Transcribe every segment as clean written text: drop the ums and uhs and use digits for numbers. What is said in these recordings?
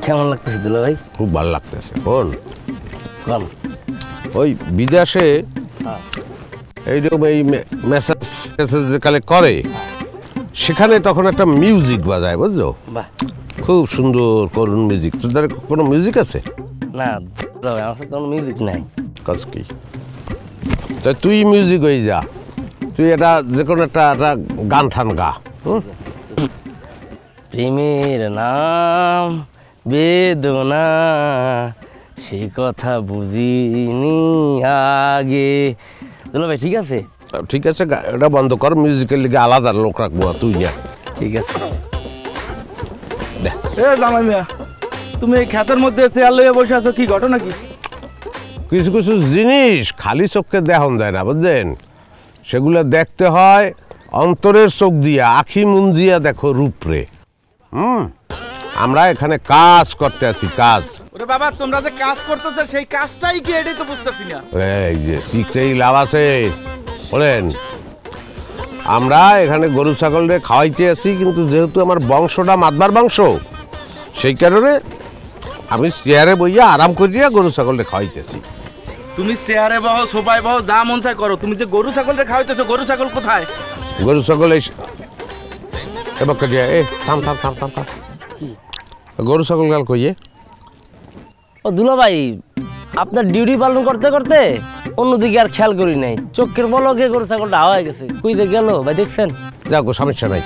কেমন লাগতেছে দুলা ভাই? খুব ভালো লাগতেছে। কোন কোন ওই বিদেশে এইরকম এই মেসেজ টেসেজ যে কালেক্ট করে সেখানে তখন একটা মিউজিক বাজায়, বুঝছো? বাহ, খুব সুন্দর করুন মিউজিক। তোদের কোনো মিউজিক আছে? না দুলা ভাই, আমার সাথে কোনো মিউজিক নাই। কাজ কি? তা তুই মিউজিক হয়ে যা, তুই এটা যে কোনো একটা গান ঠান গা। প্রেমের নাম বেদনা, সে কথা বুঝিনি আগে। দুলা ভাই ঠিক আছে? ঠিক আছে, এটা বন্ধ কর, মিউজিকের লিগে আলাদা লোক রাখবো, তুই না। ঠিক আছে। এ জামাই মিয়া, তুমি এই ক্ষেতের মধ্যে চেয়ার লইয়া বসে আছো, কি ঘটনা কি? কিছু কিছু জিনিস খালি চোখে দেখন যায় না, বুঝলেন? সেগুলো দেখতে হয় অন্তরের চোখ দিয়া, আখি মুঞ্জিয়া দেখো রূপরে। আমরা এখানে কাজ করতে আছি, কাজ। ওরে বাবা, তোমরা যে কাজ করতেছো সেই কাজটাই কি, এটাই তো বুঝতেছি না। এই যে শিখতেই লাভ আছে, বলেন। আমরা এখানে গরু ছাগলরে খাওয়াইতে আছি, কিন্তু যেহেতু আমার বংশটা মাতবার বংশ, সেই কারণে আমি চেয়ারে বইয়া আরাম করিয়া গরু ছাগলরে খাওয়াইতেছি। তুমি চেয়ারে বহো, সোফায় বহো, যা মন চায় করো, তুমি যে গরু ছাগলটা খাওয়াইতেছো, গরু ছাগল কোথায়? গরু ছাগল এবার কাটিয়া থাম থাম থাম থাম থাম। গরু ছাগল গাল কইয়ে ও দুলা ভাই, আপনার ডিউটি পালন করতে করতে অন্যদিকে আর খেয়াল করি নাই, চোখের বলকে গরু ছাগলটা হাওয়া গেছে, কই যে গেল ভাই দেখছেন? যাক, সমস্যা নাই,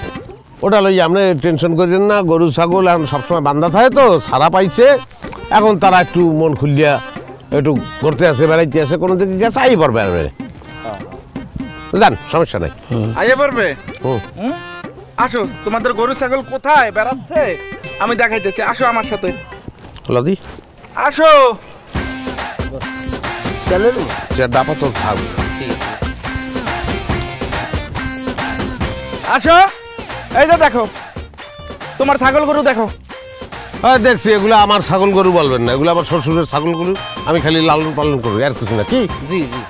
ওটা লই আপনি টেনশন করেন না। গরু ছাগল এখন সবসময় বান্ধা থাকে তো, সারা পাইছে, এখন তারা একটু মন খুলিয়া একটু করতে আছে, বেড়াইতে আছে, কোনো দিকে গেছে আই পারবে আর জান, সমস্যা নাই। আইয়া পারবে? হুম, আসো, তোমাদের গরু ছাগল কোথায় বেড়াচ্ছে আমি দেখাইতেছি, আসো আমার সাথে, লাদি আসো। চলেন। ডাপা তো থাকবে। আসো, এই যে দেখো তোমার ছাগল গরু দেখো। হ্যাঁ দেখছি, এগুলো আমার ছাগল গরু বলবেন না, এগুলো আমার শ্বশুরের ছাগল গরু, আমি খালি লালন পালন করি, আর কিছু না। কি জি জি,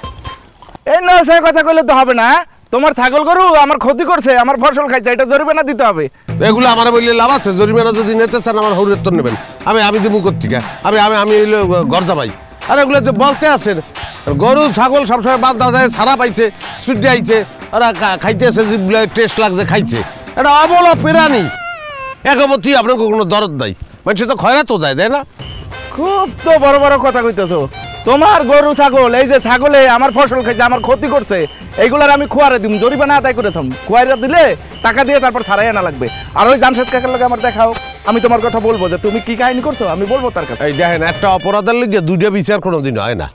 এই নয় সে কথা কইলে তো হবে না। তোমার ছাগল গরু আমার ক্ষতি করছে, আমার ফসল খাইছে, এটা জরিমানা দিতে হবে। এগুলো আমার বললে লাভ আছে? জরিমানা যদি নিতে চান আমার হৌরের তো নেবেন, আমি দিব কোত্থেকে? আমি আমি আমি হইলো গর্দা ভাই। আর এগুলো যে বলতে আছেন, গরু ছাগল সবসময় বাদ দাদায় সারা পাইছে, ছুটি আইছে, ওরা খাইতেছে, যেগুলো টেস্ট লাগছে খাইছে, এটা অবলা পেরানি একবতী, আপনার কোনো দরদ নাই, মানুষ তো খয়রা তো দেয়, দেয় না? খুব তো বড় বড় কথা কইতেছো। তোমার গরু ছাগল, এই যে ছাগলে আমার ফসল খাইছে, আমার ক্ষতি করছে, এইগুলার আমি খোয়ারে দিব, জরিমানা আদায় করেছাম। খোয়ারে দিলে টাকা দিয়ে তারপর ছাড়াই আনা লাগবে। আর ওই জামশেদ কাকার লগে আমার দেখাও, আমি তোমার কথা বলবো যে তুমি কি কাহিনী করছো, আমি বলবো তার কাছে। এই দেখেন, একটা অপরাধের লিগে দুইটা বিচার কোনোদিন হয় না,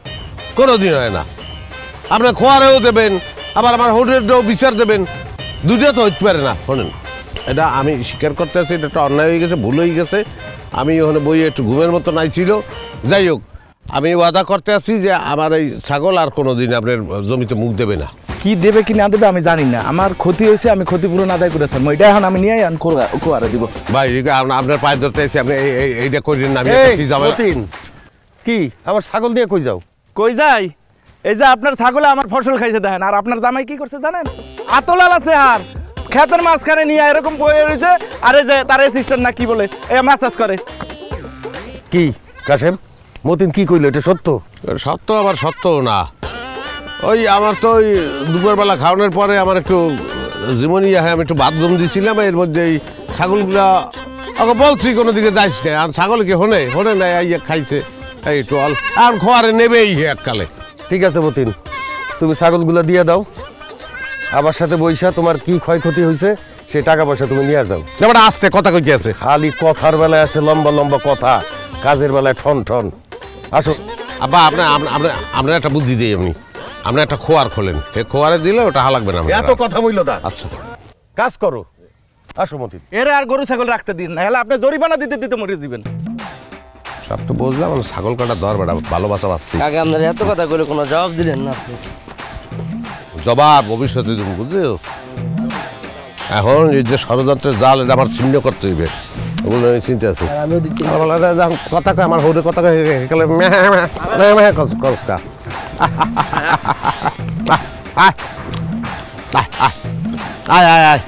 কোনোদিন হয় না। আপনার খোয়ারেও দেবেন, আবার আমার হোটেলেও বিচার দেবেন, দুইটা তো হইতে পারে না। শোনেন, এটা আমি স্বীকার করতে আছি, এটা একটা অন্যায় হয়ে গেছে, ভুল হয়ে গেছে। আমি ওখানে বইয়ে একটু ঘুমের মতো নাইছিল। যাই হোক, আমি ওয়াদা করতে আছি যে আমার এই ছাগল আর কোনোদিন আপনার জমিতে মুখ দেবে না। কি দেবে কি না দেবে আমি জানি না, আমার ক্ষতি হয়েছে, আমি ক্ষতিপূরণ আদায় করেছি, এটা এখন আমি নিয়ে খোয়ারে দিব। ভাই আপনার পায়ে ধরতে আছি, আপনি এইটা করেন না। আমি কি যাবো? কি আমার ছাগল দিয়ে কই যাও? কই যাই? এই যে আপনার ছাগলে আমার ফসল খাইছে দেখেন, আর আপনার জামাই কি করছে জানেন? আতলাল আছে, আর ক্ষেতের মাঝখানে নিয়ে এরকম বয়ে রয়েছে, আর এই যে তার অ্যাসিস্ট্যান্ট না কি বলে এ ম্যাসাজ করে। কি কাশেম, মতিন কি কইলো, এটা সত্য? সত্য আবার সত্য না। ওই আমার তো ওই দুপুরবেলা খাওয়ানোর পরে আমার একটু জীবনী আমি একটু ভাত গম দিয়েছিলাম, এর মধ্যে এই ছাগলগুলা ওকে বলছি কোনো দিকে যাইস না, আর ছাগল কি হনে হনে নাই, আইয়া খাইছে এই একটু অল্প, আর খোয়ারে নেবেই এককালে। ঠিক আছে মতিন, তুমি ছাগলগুলা দিয়ে দাও, আমার সাথে বইসা তোমার কি ক্ষয়ক্ষতি হয়েছে সে টাকা পয়সা তুমি নিয়ে যাও। এবার আসতে কথা কইতে আছে, খালি কথার বেলায় আছে লম্বা লম্বা কথা, কাজের বেলায় ঠন ঠন। আসো আব্বা, আপনার একটা বুদ্ধি দিই আমি, আপনার একটা খোয়ার খোলেন, এ খোয়ারে দিলে ওটা লাগবে না। এত কথা বললো না, আচ্ছা কাজ করো। আসো মতিন। এর আর গরু ছাগল রাখতে দিন না, হলে আপনি জরিমানা দিতে দিতে মরে দিবেন। সব তো বুঝলাম, ছাগল কাটা দর বেটা ভালোবাসা পাচ্ছি। আগে আপনার এত কথা করে কোনো জবাব দিলেন না আপনি। জবাব ভবিষ্যতে দেবো, বুঝছো? এখন এই যে ষড়যন্ত্রের জাল, এটা আমার ছিন্ন করতে হইবে, ওগুলো চিন্তা আছে। কথা কয় আমার হৌরে কথা কয়, আয় আয় আয় আয়